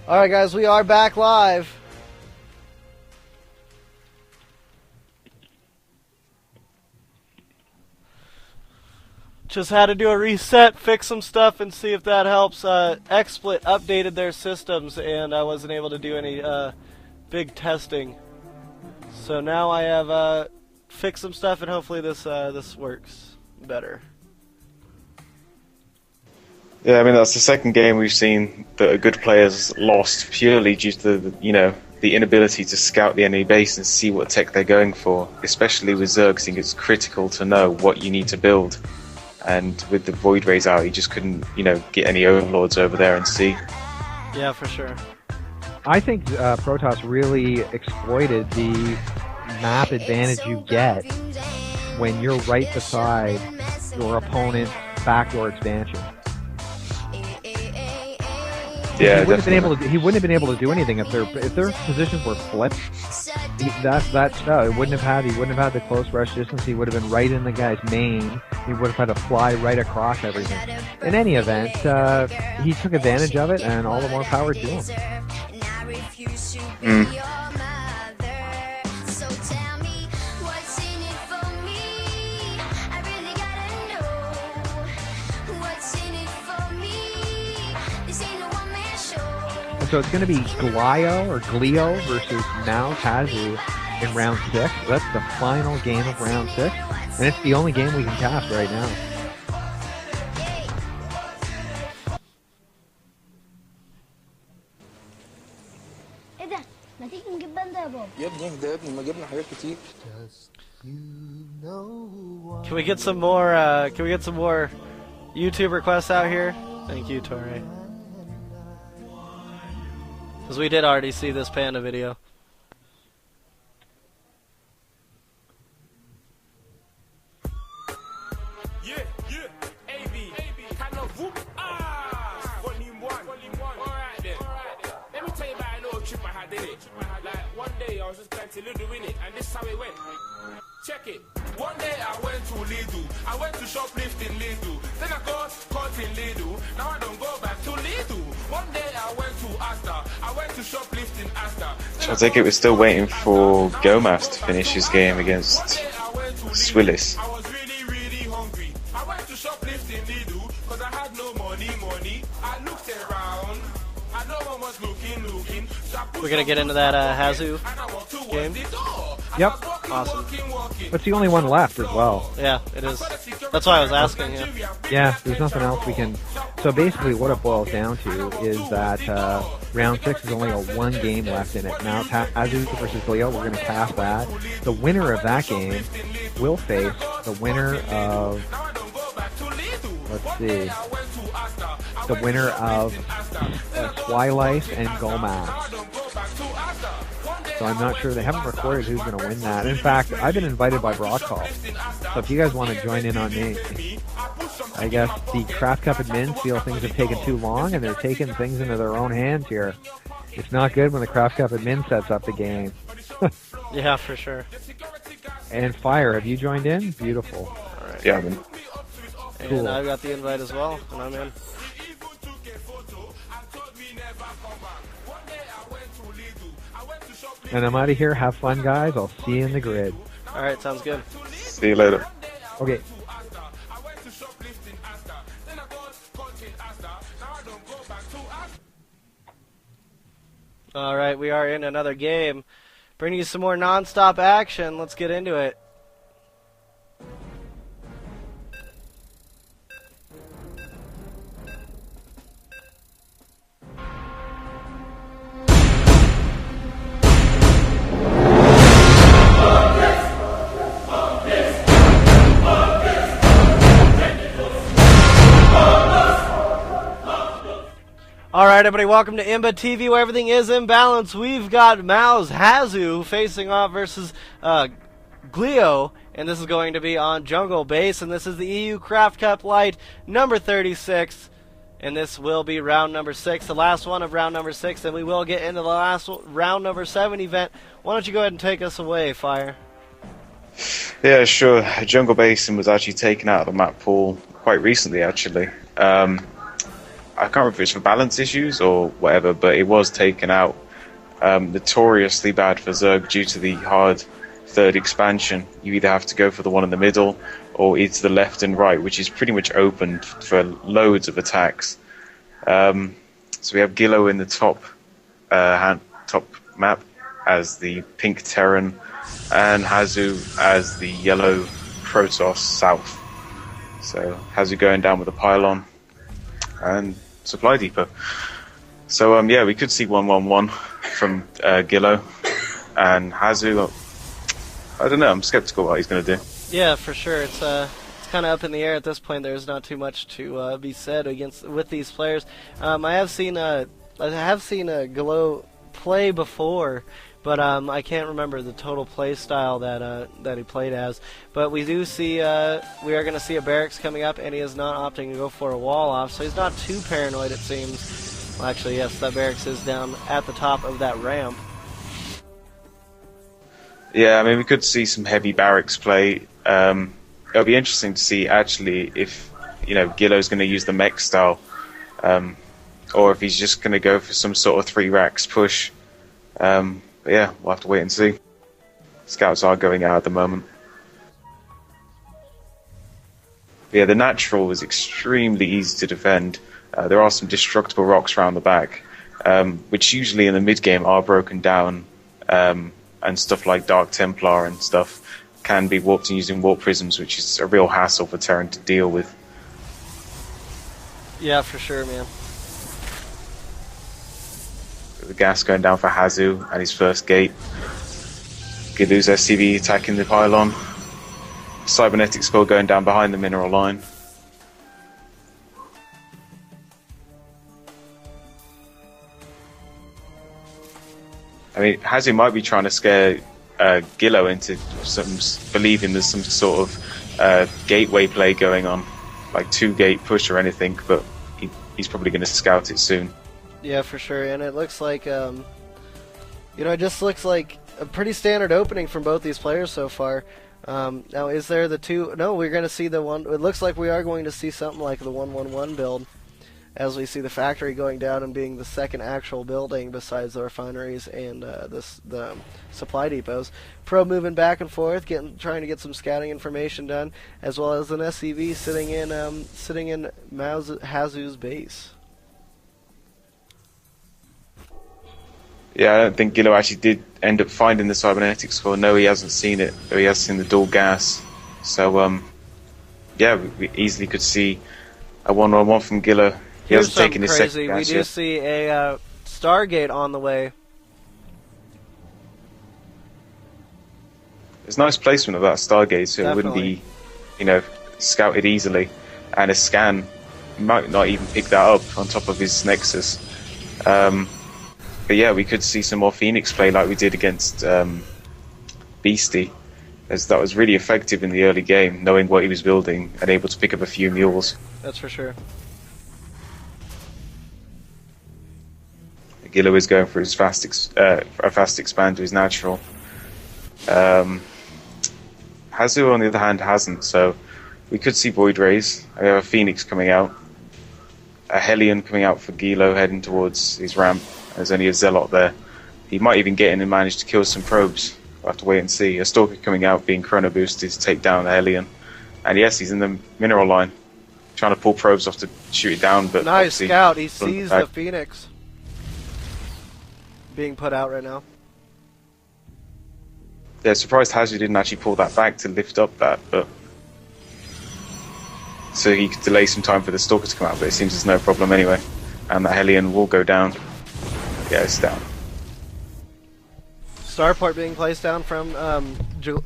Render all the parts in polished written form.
Alright guys, we are back live. Just had to do a reset, fix some stuff, and see if that helps. XSplit updated their systems, and I wasn't able to do any big testing. So now I have fixed some stuff, and hopefully this works better. Yeah, I mean, that's the second game we've seen that a good player's lost purely due to the inability to scout the enemy base and see what tech they're going for. Especially with Zerg, I think it's critical to know what you need to build. And with the Void Rays out, he just couldn't, get any Overlords over there and see. Yeah, for sure. I think Protoss really exploited the map advantage you get when you're right beside your opponent's backdoor expansion. Yeah, he wouldn't have been able to do anything if their positions were flipped. It wouldn't have had the close rush distance. He would have been right in the guy's main. He would have had to fly right across everything. In any event, he took advantage of it, and all the more power to him. So it's going to be Glio versus now Kazu in round 6. That's the final game of round 6, and it's the only game we can cast right now. Can we get some more? YouTube requests out here? Thank you, Torre. Because we did already see this panda video. Yeah, AB, kind of whoop, volume 1. Alright then. Let me tell you about a little trip I had in it. Like, one day I was just going to Lidl in it, and this is how it went. Check it. One day I went to Lidl. I went to shoplift in Lidl. Then I got caught in Lidl. Now I don't go back to Lidl. One day I went to Asta. I went to shoplift in Asta. So I think it was still waiting for Gomas to finish his game against Swillis. I was really hungry. I went to shoplift in Lidl because I had no money. I looked around. I no one was looking. So We're gonna get into that Hazu game. Yep. Awesome. It's the only one left as well. Yeah, it is. That's why I was asking. Yeah, there's nothing else we can. So basically, what it boils down to is that round 6 is only a one game left in it. Now, Hazu versus Leo, we're going to cast that. The winner of that game will face the winner of. Let's see. The winner of Twilight and Gomas. So I'm not sure. They haven't recorded who's going to win that. In fact, I've been invited by Broadcall. So if you guys want to join in on me, I guess the CraftCup admins feel things have taken too long and they're taking things into their own hands here. It's not good when the CraftCup admin sets up the game. Yeah, for sure. And Fire, have you joined in? Beautiful. All right. Yeah, I've been. And Cool. I got the invite as well, and I'm in. And I'm out of here. Have fun, guys. I'll see you in the grid. All right, sounds good. See you later. Okay. All right, we are in another game. Bringing you some more non-stop action. Let's get into it. Alright everybody, welcome to Imba TV where everything is in balance. We've got Mao's Hazu facing off versus Glio, and this is going to be on Jungle Base, and this is the EU CraftCup Lite number 36, and this will be round number 6, the last one of round number 6, and we will get into the last round number 7 event. Why don't you go ahead and take us away, Fire? Yeah, sure. Jungle Basin was actually taken out of the map pool quite recently, actually. I can't remember if it's for balance issues or whatever, but it was taken out. Notoriously bad for Zerg due to the hard third expansion. You either have to go for the one in the middle or either the left and right, which is pretty much open for loads of attacks. So we have Gillo in the top map as the pink Terran, and Hazu as the yellow Protoss south. So Hazu going down with a pylon and supply depot. So yeah, we could see 1-1-1 from Gillo and Hazu. I don't know. I'm skeptical what he's going to do. Yeah, for sure. It's kind of up in the air at this point. There's not too much to be said with these players. I have seen Gillo play before, but I can't remember the total play style that he played as. But we do see we are going to see a barracks coming up, and he is not opting to go for a wall off, so he's not too paranoid, it seems. Well, actually, yes, that barracks is down at the top of that ramp. Yeah, I mean, we could see some heavy barracks play. It'll be interesting to see actually if Gillo's going to use the mech style, or if he's just going to go for some sort of 3 racks push. But yeah, we'll have to wait and see. Scouts are going out at the moment. But yeah, the natural is extremely easy to defend. There are some destructible rocks around the back, which usually in the mid game are broken down, and stuff like Dark Templar and stuff can be warped using warp prisms, which is a real hassle for Terran to deal with. Yeah, for sure, man. The gas going down for Hazu and his first gate. Gilu's SCV attacking the pylon. Cybernetic Skull going down behind the mineral line. I mean, Hazu might be trying to scare Gillo into believing there's some sort of gateway play going on, like 2-gate push or anything, but he's probably going to scout it soon. Yeah, for sure, and it looks like, it just looks like a pretty standard opening from both these players so far. Now, is there the two? No, we're going to see the one. It looks like we are going to see something like the 1-1-1 build, as we see the factory going down and being the second actual building besides the refineries and the supply depots. Probe moving back and forth, trying to get some scouting information done, as well as an SCV sitting in Hazu's base. Yeah, I don't think Gillo actually did end up finding the cybernetic skull. No, he hasn't seen it, though he has seen the dual gas. So, yeah, we easily could see a 1-1-1 from Gillo. He Here's hasn't taken his crazy. second gas We do yet. see a Stargate on the way. It's a nice placement of that Stargate, so Definitely. it wouldn't be, scouted easily. And a scan might not even pick that up on top of his Nexus. But yeah, we could see some more Phoenix play like we did against Beastie, as that was really effective in the early game, knowing what he was building and able to pick up a few mules. That's for sure. Gillo is going for his fast expand to his natural. Hazu, on the other hand, hasn't, so we could see Void Rays. We have a Phoenix coming out, a Hellion coming out for Gillo heading towards his ramp. There's only a Zealot there. He might even get in and manage to kill some probes. We'll have to wait and see. A Stalker coming out being chrono boosted to take down the Hellion. And yes, he's in the mineral line, trying to pull probes off to shoot it down. But Nice scout. He sees the Phoenix being put out right now. Yeah, surprised Hazu didn't actually pull that back to lift up that, but so he could delay some time for the Stalker to come out, but it seems there's no problem anyway. And the Hellion will go down. Yeah, it's down. Starport being placed down from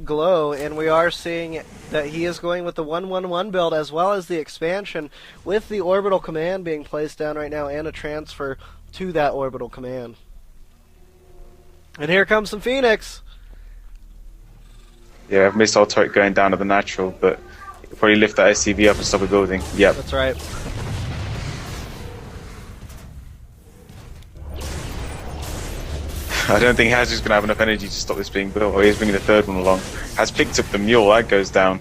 Glow, and we are seeing that he is going with the 1-1-1 build as well as the expansion, with the orbital command being placed down right now and a transfer to that orbital command. And here comes some Phoenix. Yeah, I've missile turret going down to the natural, but you'll probably lift that SCV up and stop a building. Yep. That's right. I don't think Hazu's going to have enough energy to stop this being built. Oh, he's bringing the third one along. Has picked up the mule, that goes down.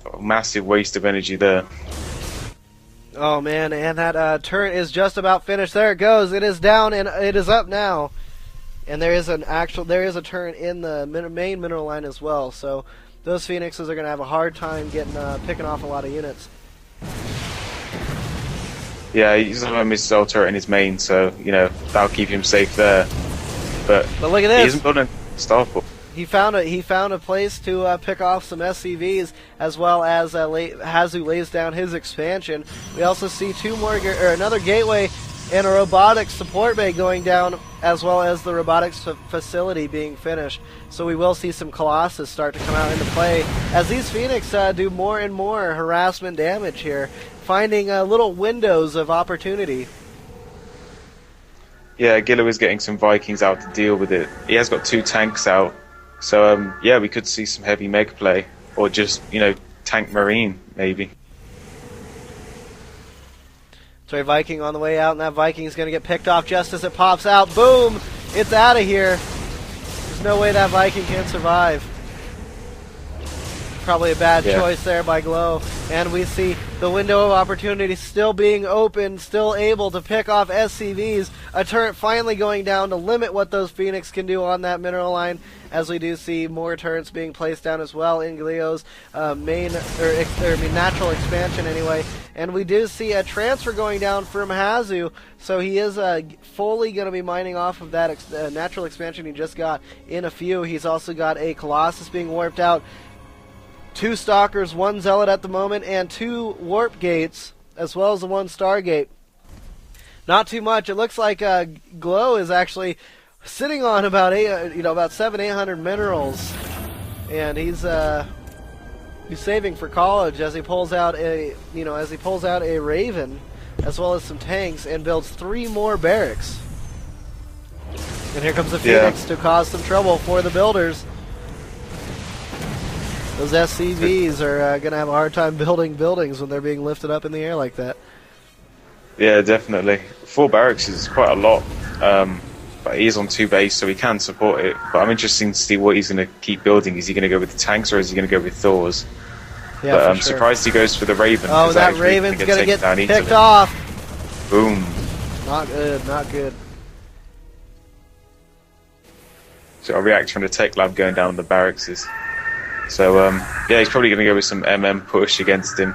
Oh, massive waste of energy there. Oh man, and that turret is just about finished. There it goes. It is down and it is up now. And there is a turret in the main mineral line as well. So those Phoenixes are going to have a hard time picking off a lot of units. Yeah, he's on a missile turret in his main, so that'll keep him safe there. But look at this. He isn't building starport. He found a place to pick off some SCVs, as well as Hazu lays down his expansion. We also see another gateway and a robotics support bay going down, as well as the robotics facility being finished. So we will see some Colossus start to come out into play as these Phoenix do more and more harassment damage here, finding little windows of opportunity. Yeah, Gillo is getting some Vikings out to deal with it. He has got 2 tanks out. So, yeah, we could see some heavy mega play, or just, tank marine, maybe. So a Viking on the way out, and that Viking is going to get picked off just as it pops out. Boom! It's out of here. There's no way that Viking can survive. Probably a bad choice there by Glow. And we see the window of opportunity still being open, still able to pick off SCVs. A turret finally going down to limit what those Phoenix can do on that mineral line, as we do see more turrets being placed down as well in Glio's natural expansion anyway. And we do see a transfer going down from Hazu, so he is fully going to be mining off of that natural expansion he just got in a few. He's also got a Colossus being warped out, 2 Stalkers, 1 Zealot at the moment, and 2 Warp Gates, as well as the 1 Stargate. Not too much. It looks like Glow is actually sitting on about 700-800 minerals, and he's saving for college as he pulls out a Raven, as well as some tanks, and builds 3 more barracks. And here comes the Phoenix to cause some trouble for the builders. Those SCVs are going to have a hard time building buildings when they're being lifted up in the air like that. Yeah, definitely. 4 barracks is quite a lot. But he is on 2 base, so he can support it. But I'm interested to see what he's going to keep building. Is he going to go with the tanks, or is he going to go with Thors? Yeah, but I'm surprised he goes for the Raven. Oh, that Raven's going to get picked off. Boom. Not good, not good. So a react from the tech lab going down the barracks is. So, yeah, he's probably going to go with some MM push against him.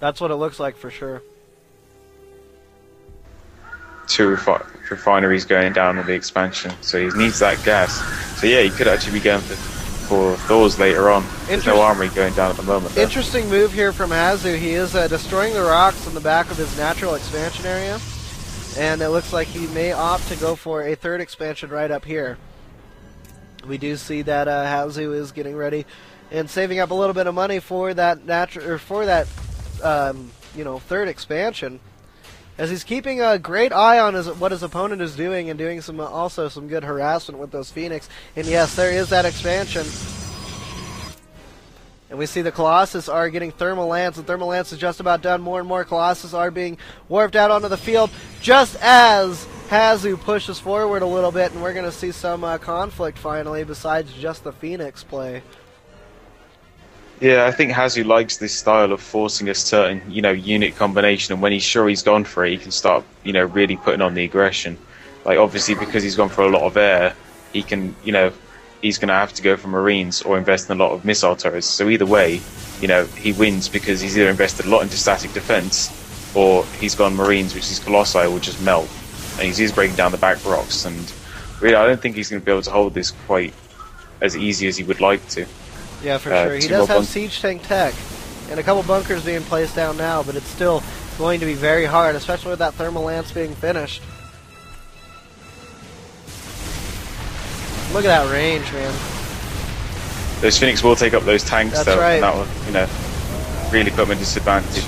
That's what it looks like for sure. 2 refineries going down in the expansion, so he needs that gas. So yeah, he could actually be going for Thors later on. There's no armory going down at the moment, though. Interesting move here from Hazu. He is destroying the rocks on the back of his natural expansion area, and it looks like he may opt to go for a 3rd expansion right up here. We do see that Hazu is getting ready and saving up a little bit of money for that 3rd expansion, as he's keeping a great eye on what his opponent is doing, and doing also some good harassment with those Phoenix. And yes, there is that expansion. And we see the Colossus are getting Thermal Lance, and Thermal Lance is just about done. More and more Colossus are being warped out onto the field, just as Hazu pushes forward a little bit, and we're going to see some conflict finally, besides just the Phoenix play. Yeah, I think Hazu likes this style of forcing a certain, unit combination, and when he's sure he's gone for it, he can start, really putting on the aggression. Like, obviously, because he's gone for a lot of air, he can, he's going to have to go for Marines or invest in a lot of missile turrets. So either way, he wins, because he's either invested a lot into static defense, or he's gone Marines, which these Colossi will just melt. And he's breaking down the back rocks, and really, I don't think he's going to be able to hold this quite as easy as he would like to. Yeah, for sure. He does have siege tank tech, and a couple bunkers being placed down now, but it's still going to be very hard, especially with that Thermal Lance being finished. Look at that range, man. Those Phoenix will take up those tanks, That's though, right. and that will, really put them at disadvantage.